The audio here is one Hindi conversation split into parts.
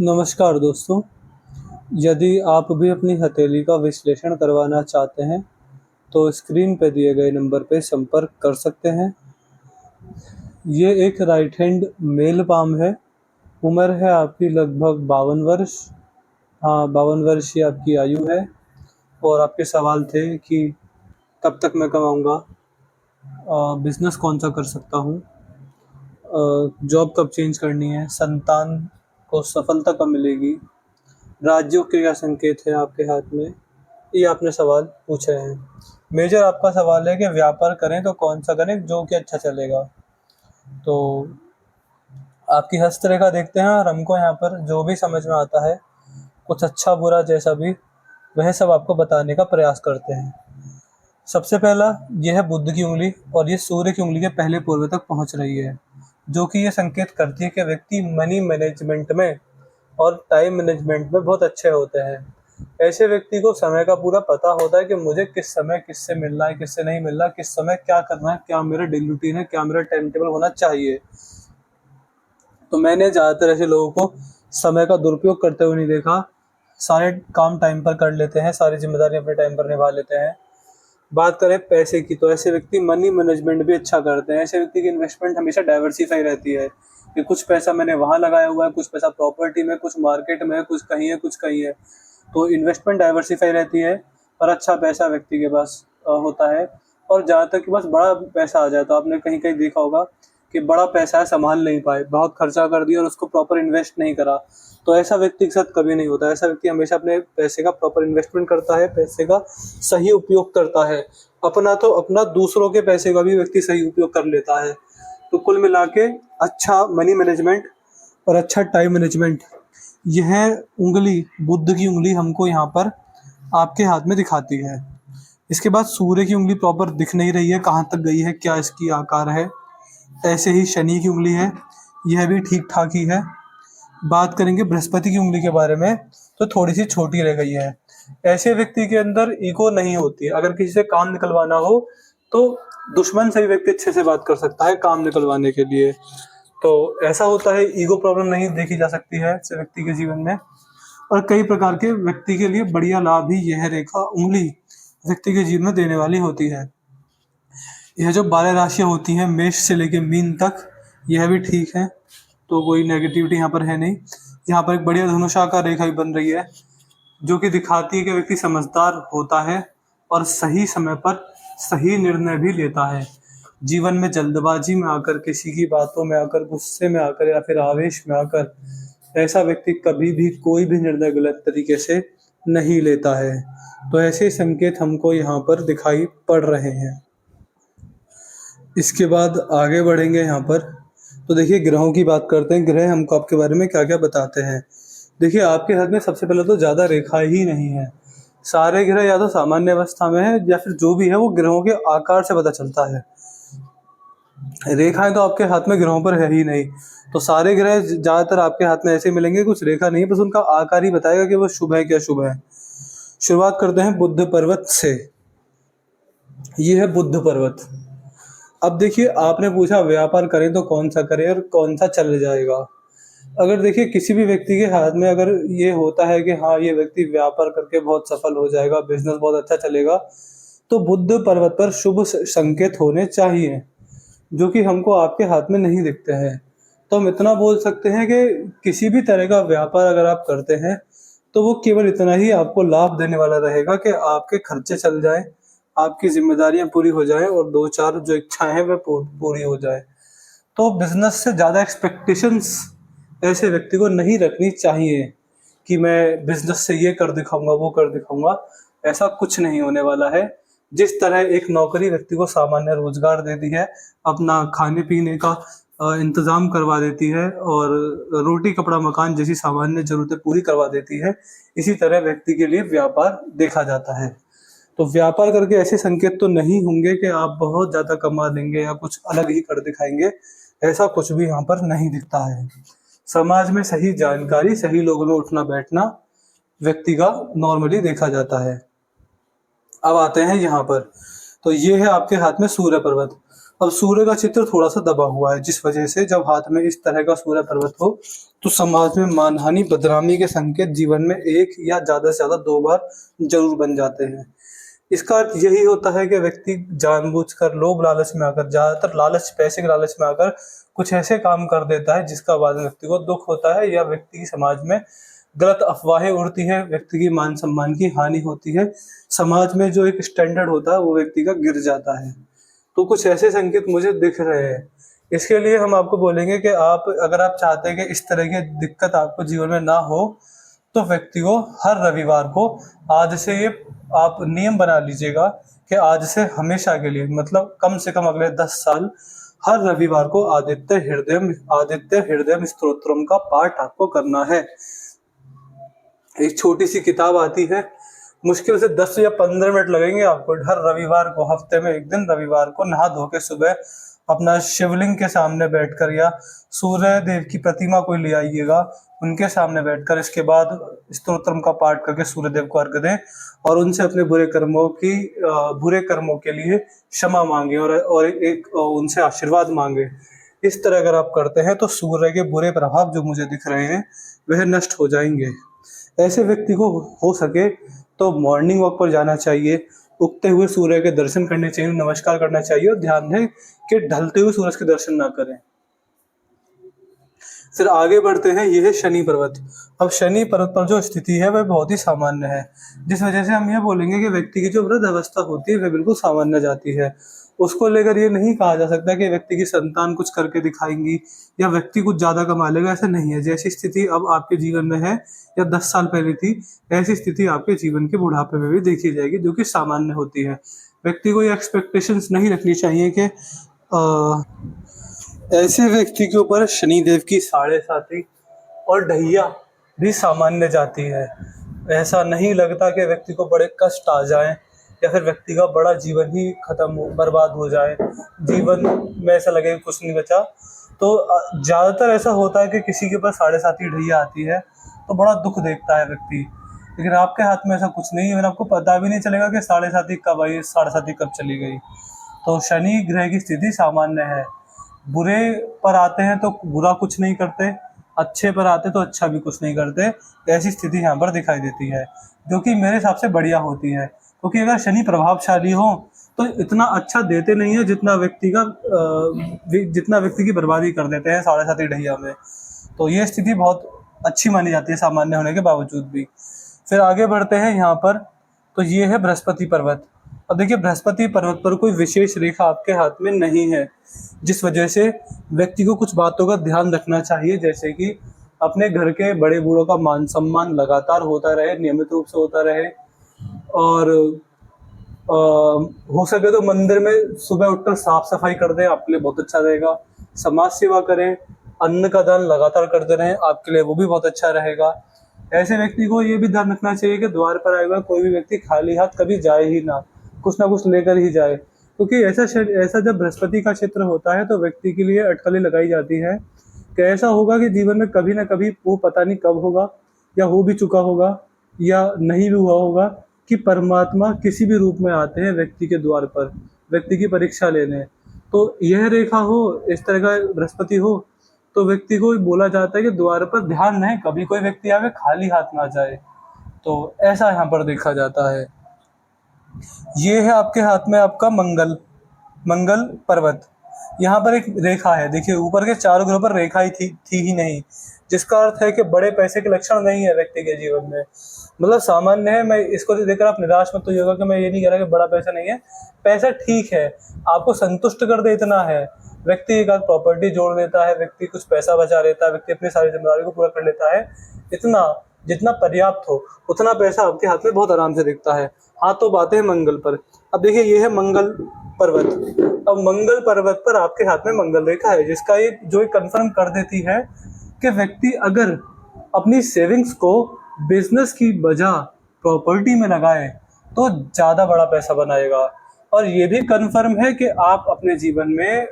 नमस्कार दोस्तों। यदि आप भी अपनी हथेली का विश्लेषण करवाना चाहते हैं तो स्क्रीन पर दिए गए नंबर पर संपर्क कर सकते हैं। ये एक राइट हैंड मेल पाम है। उम्र है आपकी लगभग 52 वर्ष। हाँ, 52 वर्ष ही आपकी आयु है। और आपके सवाल थे कि कब तक मैं कमाऊँगा, बिज़नेस कौन सा कर सकता हूँ, जॉब कब चेंज करनी है, संतान को सफलता कब मिलेगी, राज्यों के क्या संकेत हैं आपके हाथ में, ये आपने सवाल पूछे हैं। मेजर आपका सवाल है कि व्यापार करें तो कौन सा करें जो कि अच्छा चलेगा। तो आपकी हस्तरेखा देखते हैं और हमको यहाँ पर जो भी समझ में आता है, कुछ अच्छा बुरा जैसा भी, वह सब आपको बताने का प्रयास करते हैं। सबसे पहला यह है बुध की उंगली, और ये सूर्य की उंगली के पहले पूर्व तक पहुंच रही है, जो कि ये संकेत करती है कि व्यक्ति मनी मैनेजमेंट में और टाइम मैनेजमेंट में बहुत अच्छे होते हैं। ऐसे व्यक्ति को समय का पूरा पता होता है कि मुझे किस समय किससे मिलना है, किससे नहीं मिलना, किस समय क्या करना है, क्या मेरा डेली रूटीन है, क्या मेरा टाइम टेबल होना चाहिए। तो मैंने ज़्यादातर ऐसे लोगों को समय का दुरुपयोग करते हुए नहीं देखा। सारे काम टाइम पर कर लेते हैं, सारी जिम्मेदारी अपने टाइम पर निभा लेते हैं। बात करें पैसे की, तो ऐसे व्यक्ति मनी मैनेजमेंट भी अच्छा करते हैं। ऐसे व्यक्ति की इन्वेस्टमेंट हमेशा डाइवर्सिफाई रहती है कि कुछ पैसा मैंने वहाँ लगाया हुआ है, कुछ पैसा प्रॉपर्टी में, कुछ मार्केट में, कुछ कहीं है, कुछ कहीं है। तो इन्वेस्टमेंट डाइवर्सिफाई रहती है और अच्छा पैसा व्यक्ति के पास होता है। और जहाँ तक कि बस बड़ा पैसा आ जाए, तो आपने कहीं कहीं देखा होगा कि बड़ा पैसा है, संभाल नहीं पाए, बहुत खर्चा कर दिया और उसको प्रॉपर इन्वेस्ट नहीं करा। तो ऐसा व्यक्ति के साथ कभी नहीं होता। ऐसा व्यक्ति हमेशा अपने पैसे का प्रॉपर इन्वेस्टमेंट करता है, पैसे का सही उपयोग करता है। अपना तो अपना, दूसरों के पैसे का भी व्यक्ति सही उपयोग कर लेता है। तो कुल मिला के अच्छा मनी मैनेजमेंट और अच्छा टाइम मैनेजमेंट, यह उंगली, बुध की उंगली हमको यहाँ पर आपके हाथ में दिखाती है। इसके बाद सूर्य की उंगली प्रॉपर दिख नहीं रही है, कहाँ तक गई है, क्या इसकी आकार है। ऐसे ही शनि की उंगली है, यह भी ठीक ठाक ही है। बात करेंगे बृहस्पति की उंगली के बारे में, तो थोड़ी सी छोटी रह गई है। ऐसे व्यक्ति के अंदर ईगो नहीं होती। अगर किसी से काम निकलवाना हो तो दुश्मन से भी व्यक्ति अच्छे से बात कर सकता है काम निकलवाने के लिए। तो ऐसा होता है, ईगो प्रॉब्लम नहीं देखी जा सकती है ऐसे व्यक्ति के जीवन में। और कई प्रकार के व्यक्ति के लिए बढ़िया लाभ ही यह रेखा उंगली व्यक्ति के जीवन में देने वाली होती है। यह जो 12 राशियां होती हैं, मेष से लेकर मीन तक, यह भी ठीक है। तो कोई नेगेटिविटी यहाँ पर है नहीं। यहाँ पर एक बढ़िया धनुषाकार रेखा भी बन रही है, जो कि दिखाती है कि व्यक्ति समझदार होता है और सही समय पर सही निर्णय भी लेता है। जीवन में जल्दबाजी में आकर, किसी की बातों में आकर, गुस्से में आकर या फिर आवेश में आकर, ऐसा व्यक्ति कभी भी कोई भी निर्णय गलत तरीके से नहीं लेता है। तो ऐसे संकेत हमको यहाँ पर दिखाई पड़ रहे हैं। इसके बाद आगे बढ़ेंगे यहाँ पर, तो देखिए ग्रहों की बात करते हैं। ग्रह हमको आपके बारे में क्या क्या बताते हैं। देखिए आपके हाथ में सबसे पहले तो ज़्यादा रेखा ही नहीं है। सारे ग्रह या तो सामान्य अवस्था में है, या फिर जो भी है वो ग्रहों के आकार से पता चलता है। रेखाएं तो आपके हाथ में ग्रहों पर है ही नहीं। तो सारे ग्रह ज़्यादातर आपके हाथ में ऐसे मिलेंगे, कुछ रेखा नहीं, बस उनका आकार ही बताएगा कि वो शुभ है क्या शुभ है। शुरुआत करते हैं बुध पर्वत से। ये है बुध पर्वत। अब देखिए, आपने पूछा व्यापार करें तो कौन सा करें और कौन सा चल जाएगा। अगर देखिए किसी भी व्यक्ति के हाथ में अगर ये होता है कि हाँ, ये व्यक्ति व्यापार करके बहुत सफल हो जाएगा, बिजनेस बहुत अच्छा चलेगा, तो बुध पर्वत पर शुभ संकेत होने चाहिए, जो कि हमको आपके हाथ में नहीं दिखते हैं। तो हम इतना बोल सकते हैं कि किसी भी तरह का व्यापार अगर आप करते हैं तो वो केवल इतना ही आपको लाभ देने वाला रहेगा कि आपके खर्चे चल जाएं, आपकी जिम्मेदारियां पूरी हो जाएं और दो चार जो इच्छाएं हैं वह पूरी हो जाए। तो बिजनेस से ज़्यादा एक्सपेक्टेशंस ऐसे व्यक्ति को नहीं रखनी चाहिए कि मैं बिजनेस से ये कर दिखाऊंगा, वो कर दिखाऊंगा। ऐसा कुछ नहीं होने वाला है। जिस तरह एक नौकरी व्यक्ति को सामान्य रोजगार देती है, अपना खाने पीने का इंतजाम करवा देती है और रोटी कपड़ा मकान जैसी सामान्य जरूरतें पूरी करवा देती है, इसी तरह व्यक्ति के लिए व्यापार देखा जाता है। तो व्यापार करके ऐसे संकेत तो नहीं होंगे कि आप बहुत ज्यादा कमा देंगे या कुछ अलग ही कर दिखाएंगे। ऐसा कुछ भी यहाँ पर नहीं दिखता है। समाज में सही जानकारी, सही लोगों में उठना बैठना व्यक्ति का नॉर्मली देखा जाता है। अब आते हैं यहाँ पर, तो ये है आपके हाथ में सूर्य पर्वत। अब सूर्य का चित्र थोड़ा सा दबा हुआ है, जिस वजह से जब हाथ में इस तरह का सूर्य पर्वत हो तो समाज में मानहानि बदनामी के संकेत जीवन में एक या ज्यादा से ज्यादा 2 बार जरूर बन जाते हैं। इसका अर्थ यही होता है कि व्यक्ति जानबूझकर लोभ लालच में आकर, ज्यादातर लालच, पैसे के लालच में आकर कुछ ऐसे काम कर देता है जिसका बाद में व्यक्ति को दुख होता है, या व्यक्ति की समाज में गलत अफवाहें उड़ती है, व्यक्ति की मान सम्मान की हानि होती है, समाज में जो एक स्टैंडर्ड होता है वो व्यक्ति का गिर जाता है। तो कुछ ऐसे संकेत मुझे दिख रहे हैं। इसके लिए हम आपको बोलेंगे कि आप, अगर आप चाहते हैं कि इस तरह की दिक्कत आपको जीवन में ना हो, तो व्यक्ति को हर रविवार को, आज से ये आप नियम बना लीजिएगा कि आज से हमेशा के लिए, मतलब कम से कम अगले 10 साल, हर रविवार को आदित्य हृदयम स्तोत्रम का पाठ आपको करना है। एक छोटी सी किताब आती है, मुश्किल से 10 या 15 मिनट लगेंगे आपको। हर रविवार को, हफ्ते में एक दिन रविवार को नहा धो के सुबह अपना शिवलिंग के सामने बैठकर, या सूर्य देव की प्रतिमा कोई ले आइएगा, उनके सामने बैठकर इसके बाद स्तोत्रम का पाठ करके सूर्य देव को अर्घ्य दें और उनसे अपने बुरे कर्मों के लिए क्षमा मांगे और एक उनसे आशीर्वाद मांगे। इस तरह अगर आप करते हैं तो सूर्य के बुरे प्रभाव जो मुझे दिख रहे हैं वह नष्ट हो जाएंगे। ऐसे व्यक्ति को हो सके तो मॉर्निंग वॉक पर जाना चाहिए, उगते हुए सूर्य के दर्शन करने चाहिए, नमस्कार करना चाहिए, और ध्यान दें कि ढलते हुए सूरज के दर्शन ना करें। फिर आगे बढ़ते हैं, यह है शनि पर्वत। अब शनि पर्वत पर जो स्थिति है वह बहुत ही सामान्य है, जिस वजह से हम यह बोलेंगे कि व्यक्ति की जो वृद्ध अवस्था होती है वह बिल्कुल सामान्य जाती है। उसको लेकर ये नहीं कहा जा सकता कि व्यक्ति की संतान कुछ करके दिखाएंगी या व्यक्ति कुछ ज्यादा कमा लेगा, ऐसा नहीं है। जैसी स्थिति अब आपके जीवन में है या 10 साल पहले थी, ऐसी स्थिति आपके जीवन के बुढ़ापे में भी देखी जाएगी, जो कि सामान्य होती है। व्यक्ति को ये एक्सपेक्टेशंस नहीं रखनी चाहिए कि ऐसे व्यक्ति के ऊपर शनिदेव की 7.5 और ढैया भी सामान्य जाती है। ऐसा नहीं लगता कि व्यक्ति को बड़े कष्ट आ जाएं या फिर व्यक्ति का बड़ा जीवन ही बर्बाद हो जाए, जीवन में ऐसा लगे कुछ नहीं बचा। तो ज़्यादातर ऐसा होता है कि किसी के ऊपर 7.5 ढैया आती है तो बड़ा दुख देखता है व्यक्ति, लेकिन आपके हाथ में ऐसा कुछ नहीं है। आपको पता भी नहीं चलेगा कि 7.5 कब आई, 7.5 कब चली गई। तो शनि ग्रह की स्थिति सामान्य है। बुरे पर आते हैं तो बुरा कुछ नहीं करते, अच्छे पर आते तो अच्छा भी कुछ नहीं करते। ऐसी स्थिति यहाँ पर दिखाई देती है, जो कि मेरे हिसाब से बढ़िया होती है, क्योंकि अगर शनि प्रभावशाली हो तो इतना अच्छा देते नहीं है जितना व्यक्ति की बर्बादी कर देते हैं 7.5 ढैया में। तो ये स्थिति बहुत अच्छी मानी जाती है सामान्य होने के बावजूद भी। फिर आगे बढ़ते हैं यहाँ पर, तो ये है बृहस्पति पर्वत। अब देखिए, बृहस्पति पर्वत पर कोई विशेष रेखा आपके हाथ में नहीं है, जिस वजह से व्यक्ति को कुछ बातों का ध्यान रखना चाहिए, जैसे कि अपने घर के बड़े बूढ़ों का मान सम्मान लगातार होता रहे, नियमित रूप से होता रहे, और हो सके तो मंदिर में सुबह उठकर साफ सफाई कर दें, आपके लिए बहुत अच्छा रहेगा। समाज सेवा करें, अन्न का दान लगातार करते रहें, आपके लिए वो भी बहुत अच्छा रहेगा। ऐसे व्यक्ति को ये भी ध्यान रखना चाहिए कि द्वार पर आएगा कोई भी व्यक्ति खाली हाथ कभी जाए ही कुछ ना कुछ लेकर ही जाए, क्योंकि ऐसा जब बृहस्पति का क्षेत्र होता है तो व्यक्ति के लिए अटकलें लगाई जाती है कि ऐसा होगा कि जीवन में कभी ना कभी, वो पता नहीं कब होगा, या हो भी चुका होगा या नहीं भी हुआ होगा, कि परमात्मा किसी भी रूप में आते हैं व्यक्ति के द्वार पर, व्यक्ति की परीक्षा लेने। तो यह रेखा हो, इस तरह का बृहस्पति हो, तो व्यक्ति को बोला जाता है कि द्वार पर ध्यान नहीं, कभी कोई व्यक्ति आवे खाली हाथ ना जाए। तो ऐसा यहाँ पर देखा जाता है। ये है आपके हाथ में आपका मंगल पर्वत। यहाँ पर एक रेखा है, देखिए ऊपर के चारों ग्रहों पर रेखा ही थी ही नहीं, जिसका अर्थ है कि बड़े पैसे के लक्षण नहीं है व्यक्ति के जीवन में, मतलब सामान्य है। मैं इसको देखकर आप निराश मत होइएगा कि मैं ये नहीं कह रहा कि बड़ा पैसा नहीं है, पैसा ठीक है, आपको संतुष्ट कर दे इतना है। व्यक्ति एक आध प्रॉपर्टी जोड़ लेता है, व्यक्ति कुछ पैसा बचा लेता है, व्यक्ति अपनी सारी जिम्मेदारी को पूरा कर लेता है, इतना जितना पर्याप्त हो उतना पैसा आपके हाथ में बहुत आराम से दिखता है। हाँ, तो बातें हैं मंगल पर। अब देखिए, ये है मंगल पर्वत। अब मंगल पर्वत पर आपके हाथ में मंगल रेखा है, जिसका ये जो कंफर्म कर देती है कि व्यक्ति अगर अपनी सेविंग्स को बिजनेस की बजाय प्रॉपर्टी में लगाए तो ज़्यादा बड़ा पैसा बनाएगा। और ये भी कंफर्म है कि आप अपने जीवन में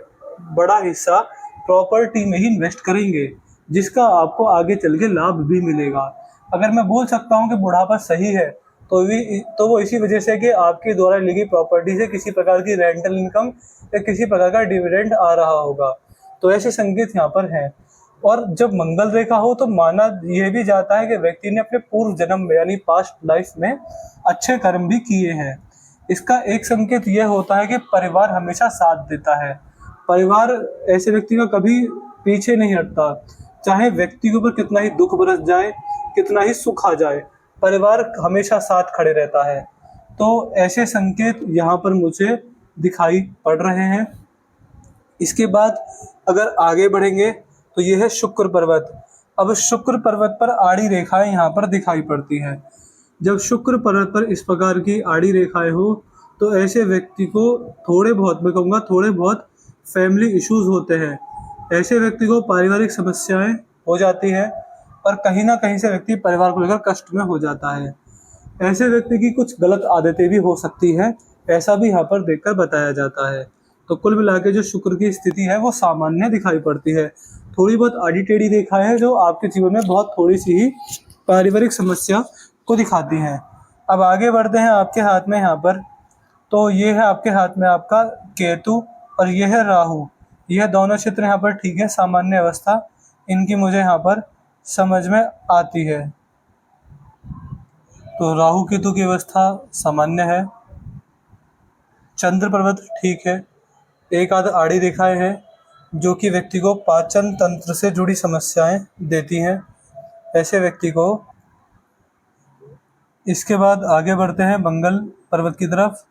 बड़ा हिस्सा प्रॉपर्टी में ही इन्वेस्ट करेंगे, जिसका आपको आगे चल के लाभ भी मिलेगा। अगर मैं बोल सकता हूँ कि बुढ़ापा सही है, तो वो इसी वजह से कि आपके द्वारा ली गई प्रॉपर्टी से किसी प्रकार की रेंटल इनकम या किसी प्रकार का डिविडेंड आ रहा होगा। तो ऐसे संकेत यहाँ पर हैं। और जब मंगल रेखा हो तो माना यह भी जाता है कि व्यक्ति ने अपने पूर्व जन्म में यानी पास्ट लाइफ में अच्छे कर्म भी किए हैं। इसका एक संकेत यह होता है कि परिवार हमेशा साथ देता है। परिवार ऐसे व्यक्ति का कभी पीछे नहीं हटता, चाहे व्यक्ति के ऊपर कितना ही दुख बरस जाए, कितना ही सुख आ जाए, परिवार हमेशा साथ खड़े रहता है। तो ऐसे संकेत यहाँ पर मुझे दिखाई पड़ रहे हैं। इसके बाद अगर आगे बढ़ेंगे तो ये है शुक्र पर्वत। अब शुक्र पर्वत पर आड़ी रेखाएं यहाँ पर दिखाई पड़ती हैं। जब शुक्र पर्वत पर इस प्रकार की आड़ी रेखाएं हो तो ऐसे व्यक्ति को थोड़े बहुत, मैं कहूँगा थोड़े बहुत फैमिली इश्यूज होते हैं। ऐसे व्यक्ति को पारिवारिक समस्याएं हो जाती है और कहीं ना कहीं से व्यक्ति परिवार को लेकर कष्ट में हो जाता है। ऐसे व्यक्ति की कुछ गलत आदतें भी हो सकती है, ऐसा भी यहाँ पर देखकर बताया जाता है। तो कुल मिला के जो शुक्र की स्थिति है वो सामान्य दिखाई पड़ती है। थोड़ी बहुत आड़ी टेढ़ी रेखा है जो आपके जीवन में बहुत थोड़ी सी ही पारिवारिक समस्या को दिखाती हैं। अब आगे बढ़ते हैं आपके हाथ में यहाँ पर। तो ये है आपके हाथ में आपका केतु और ये है राहु। यह दोनों क्षेत्र यहाँ पर ठीक है, सामान्य अवस्था इनकी मुझे यहाँ पर समझ में आती है। तो राहु केतु की अवस्था सामान्य है। चंद्र पर्वत ठीक है। एक आध आड़ी रेखाएं हैं जो कि व्यक्ति को पाचन तंत्र से जुड़ी समस्याएं देती हैं ऐसे व्यक्ति को। इसके बाद आगे बढ़ते हैं मंगल पर्वत की तरफ।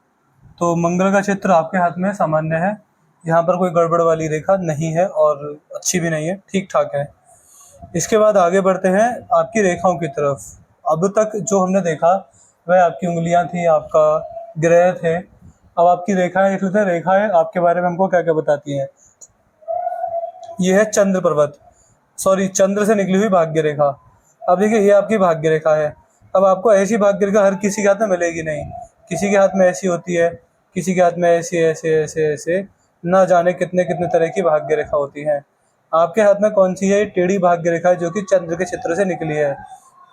तो मंगल का क्षेत्र आपके हाथ में सामान्य है। यहाँ पर कोई गड़बड़ वाली रेखा नहीं है और अच्छी भी नहीं है, ठीक ठाक है। इसके बाद आगे बढ़ते हैं आपकी रेखाओं की तरफ। अब तक जो हमने देखा वह आपकी उंगलियां थी, आपका ग्रह थे। अब आपकी रेखाएं देख लेते हैं। रेखाएं आपके बारे में हमको क्या क्या बताती हैं। ये है चंद्र पर्वत, सॉरी चंद्र से निकली हुई भाग्य रेखा। अब देखिए ये आपकी भाग्य रेखा है। अब आपको ऐसी भाग्य रेखा हर किसी के हाथ में मिलेगी नहीं। किसी के हाथ में ऐसी होती है, किसी के हाथ में ऐसी, ऐसे ऐसे ऐसे, ना जाने कितने कितने तरह की भाग्य रेखा होती है। आपके हाथ में कौन सी है? टेढ़ी भाग्य रेखा जो कि चंद्र के क्षेत्र से निकली है।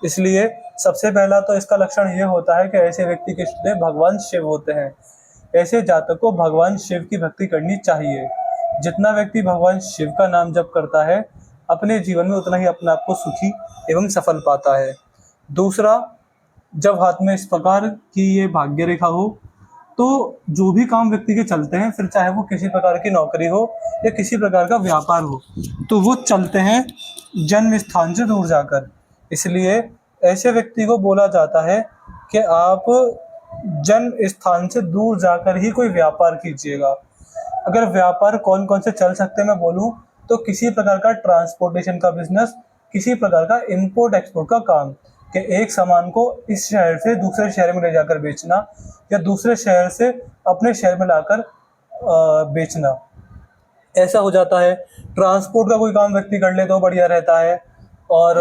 इसलिए सबसे पहला तो इसका लक्षण ये होता है कि ऐसे व्यक्ति के इष्ट देव भगवान शिव होते हैं। ऐसे जातक को भगवान शिव की भक्ति करनी चाहिए। जितना व्यक्ति भगवान शिव का नाम जप करता है अपने जीवन में उतना ही अपने आप को सुखी एवं सफल पाता है। दूसरा, जब हाथ में इस प्रकार की ये भाग्य रेखा हो तो जो भी काम व्यक्ति के चलते हैं, फिर चाहे वो किसी प्रकार की नौकरी हो या किसी प्रकार का व्यापार हो, तो वो चलते हैं जन्म स्थान से दूर जाकर। इसलिए ऐसे व्यक्ति को बोला जाता है कि आप जन्म स्थान से दूर जाकर ही कोई व्यापार कीजिएगा। अगर व्यापार कौन कौन से चल सकते हैं मैं बोलूं तो किसी प्रकार का ट्रांसपोर्टेशन का बिजनेस, किसी प्रकार का इंपोर्ट एक्सपोर्ट का काम, कि एक सामान को इस शहर से दूसरे शहर में ले जाकर बेचना या दूसरे शहर से अपने शहर में लाकर बेचना, ऐसा हो जाता है। ट्रांसपोर्ट का कोई काम व्यक्ति कर ले तो बढ़िया रहता है। और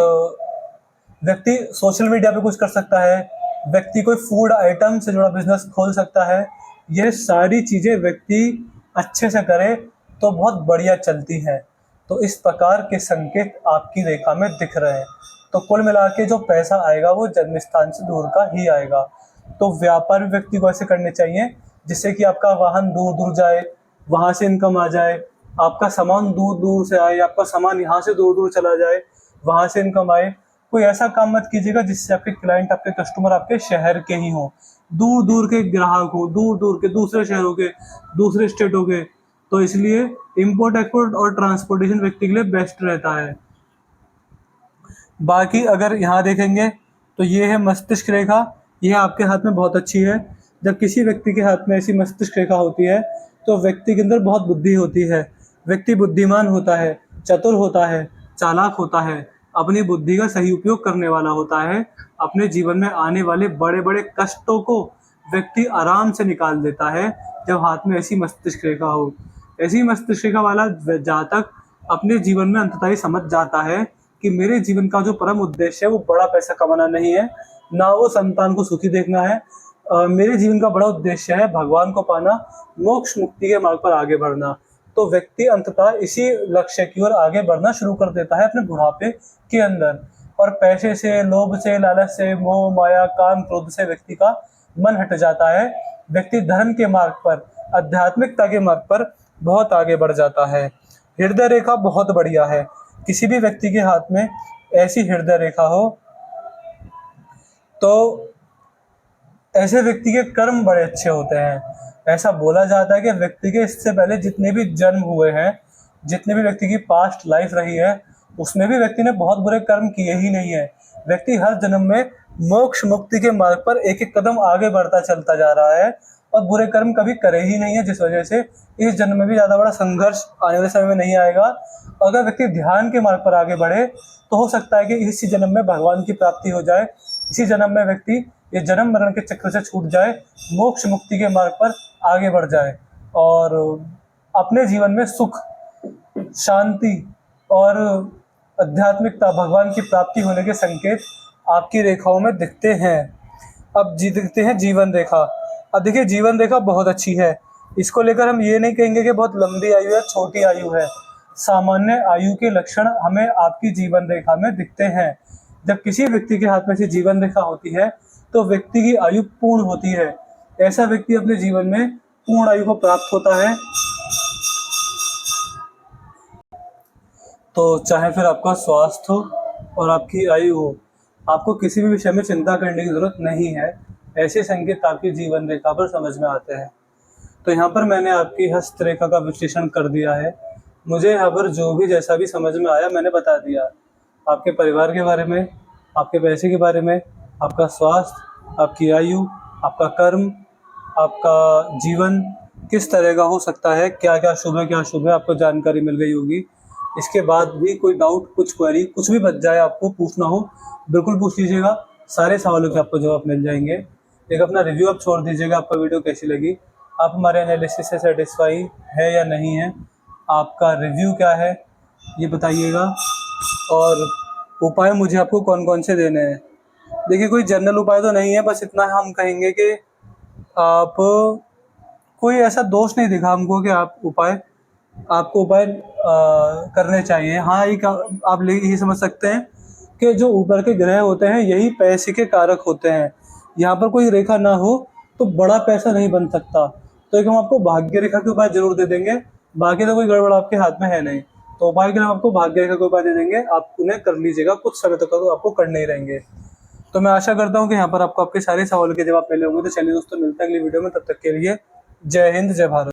व्यक्ति सोशल मीडिया पे कुछ कर सकता है, व्यक्ति कोई फूड आइटम से जुड़ा बिजनेस खोल सकता है। ये सारी चीज़ें व्यक्ति अच्छे से करे तो बहुत बढ़िया चलती हैं। तो इस प्रकार के संकेत आपकी रेखा में दिख रहे हैं। तो कुल मिला के जो पैसा आएगा वो जन्म स्थान से दूर का ही आएगा। तो व्यापार व्यक्ति को ऐसे करने चाहिए जिससे कि आपका वाहन दूर दूर जाए, वहाँ से इनकम आ जाए, आपका सामान दूर दूर से आए, आपका सामान यहाँ से दूर दूर चला जाए, वहाँ से इनकम आए। कोई ऐसा काम मत कीजिएगा जिससे आपके क्लाइंट, आपके कस्टमर आपके शहर के ही हों, दूर दूर के ग्राहक हो, दूर दूर के दूसरे शहरों के, दूसरे स्टेटों के। तो इसलिए इंपोर्ट एक्सपोर्ट और ट्रांसपोर्टेशन व्यक्ति के लिए बेस्ट रहता है। बाकी अगर यहाँ देखेंगे तो ये है मस्तिष्क रेखा। यह आपके हाथ में बहुत अच्छी है। जब किसी व्यक्ति के हाथ में ऐसी मस्तिष्क रेखा होती है तो व्यक्ति के अंदर बहुत बुद्धि होती है। व्यक्ति बुद्धिमान होता है, चतुर होता है, चालाक होता है, अपनी बुद्धि का सही उपयोग करने वाला होता है। अपने जीवन में आने वाले बड़े बड़े कष्टों को व्यक्ति आराम से निकाल देता है जब हाथ में ऐसी मस्तिष्क रेखा हो। ऐसी मस्तिष्क रेखा वाला जातक अपने जीवन में अंततः ही समझ जाता है कि मेरे जीवन का जो परम उद्देश्य है वो बड़ा पैसा कमाना नहीं है, ना वो संतान को सुखी देखना है। मेरे जीवन का बड़ा उद्देश्य है भगवान को पाना, मोक्ष मुक्ति के मार्ग पर आगे बढ़ना। तो व्यक्ति अंततः इसी लक्ष्य की ओर आगे बढ़ना शुरू कर देता है अपने बुढ़ापे के अंदर। और पैसे से, लोभ से, लालच से, मोह माया, काम, क्रोध से व्यक्ति का मन हट जाता है। व्यक्ति धर्म के मार्ग पर, आध्यात्मिकता के मार्ग पर बहुत आगे बढ़ जाता है। हृदय रेखा बहुत बढ़िया है। किसी भी व्यक्ति के हाथ में ऐसी हृदय रेखा हो तो ऐसे व्यक्ति के कर्म बड़े अच्छे होते हैं। ऐसा बोला जाता है कि व्यक्ति के इससे पहले जितने भी जन्म हुए हैं, जितने भी व्यक्ति की पास्ट लाइफ रही है, उसमें भी व्यक्ति ने बहुत बुरे कर्म किए ही नहीं है। व्यक्ति हर जन्म में मोक्ष मुक्ति के मार्ग पर एक एक कदम आगे बढ़ता चलता जा रहा है और बुरे कर्म कभी करे ही नहीं है, जिस वजह से इस जन्म में भी ज्यादा बड़ा संघर्ष आने वाले समय में नहीं आएगा। अगर व्यक्ति ध्यान के मार्ग पर आगे बढ़े तो हो सकता है कि इसी जन्म में भगवान की प्राप्ति हो जाए, इसी जन्म में व्यक्ति ये जन्म मरण के चक्र से छूट जाए, मोक्ष मुक्ति के मार्ग पर आगे बढ़ जाए और अपने जीवन में सुख, शांति और आध्यात्मिकता, भगवान की प्राप्ति होने के संकेत आपकी रेखाओं में दिखते हैं। अब दिखते हैं जीवन रेखा। अब देखिए, जीवन रेखा बहुत अच्छी है। इसको लेकर हम ये नहीं कहेंगे कि बहुत लंबी आयु है, छोटी आयु है। सामान्य आयु के लक्षण हमें आपकी जीवन रेखा में दिखते हैं। जब किसी व्यक्ति के हाथ में से जीवन रेखा होती है तो व्यक्ति की आयु पूर्ण होती है। ऐसा व्यक्ति अपने जीवन में पूर्ण आयु को प्राप्त होता है। तो चाहे फिर आपका स्वास्थ्य हो और आपकी आयु हो, आपको किसी भी विषय में चिंता करने की जरूरत नहीं है। ऐसे संकेत आपकी जीवन रेखा पर समझ में आते हैं। तो यहाँ पर मैंने आपकी हस्तरेखा का विश्लेषण कर दिया है। मुझे यहाँ पर जो भी जैसा भी समझ में आया मैंने बता दिया। आपके परिवार के बारे में, आपके पैसे के बारे में, आपका स्वास्थ्य, आपकी आयु, आपका कर्म, आपका जीवन किस तरह का हो सकता है, क्या क्या शुभ है, क्या अशुभ है, आपको जानकारी मिल गई होगी। इसके बाद भी कोई डाउट, कुछ क्वेरी, कुछ भी बच जाए, आपको पूछना हो बिल्कुल पूछ लीजिएगा। सारे सवालों के आपको जवाब मिल जाएंगे। एक अपना रिव्यू आप छोड़ दीजिएगा, आपको वीडियो कैसी लगी, आप हमारे एनालिसिस से सेटिस्फाई है या नहीं है, आपका रिव्यू क्या है ये बताइएगा। और उपाय मुझे आपको कौन कौन से देने हैं। देखिए, कोई जनरल उपाय तो नहीं है, बस इतना हम कहेंगे कि आप, कोई ऐसा दोष नहीं दिखा हमको कि आपको उपाय करने चाहिए। हाँ, एक आप यही समझ सकते हैं कि जो ऊपर के ग्रह होते हैं यही पैसे के कारक होते हैं। यहाँ पर कोई रेखा ना हो तो बड़ा पैसा नहीं बन सकता। तो एक हम आपको भाग्य रेखा के उपाय जरूर दे देंगे। बाकी तो कोई गड़बड़ आपके हाथ में है नहीं, तो उपाय के लिए हम आपको भाग्य रेखा के उपाय दे देंगे। आप उन्हें कर लीजिएगा, कुछ समय तक तो आपको करने ही रहेंगे। तो मैं आशा करता हूँ कि यहाँ पर आपको आपके सारे सवालों के जवाब मिले होंगे। तो चलिए दोस्तों, मिलते हैं अगली वीडियो में। तब तक के लिए जय हिंद, जय भारत।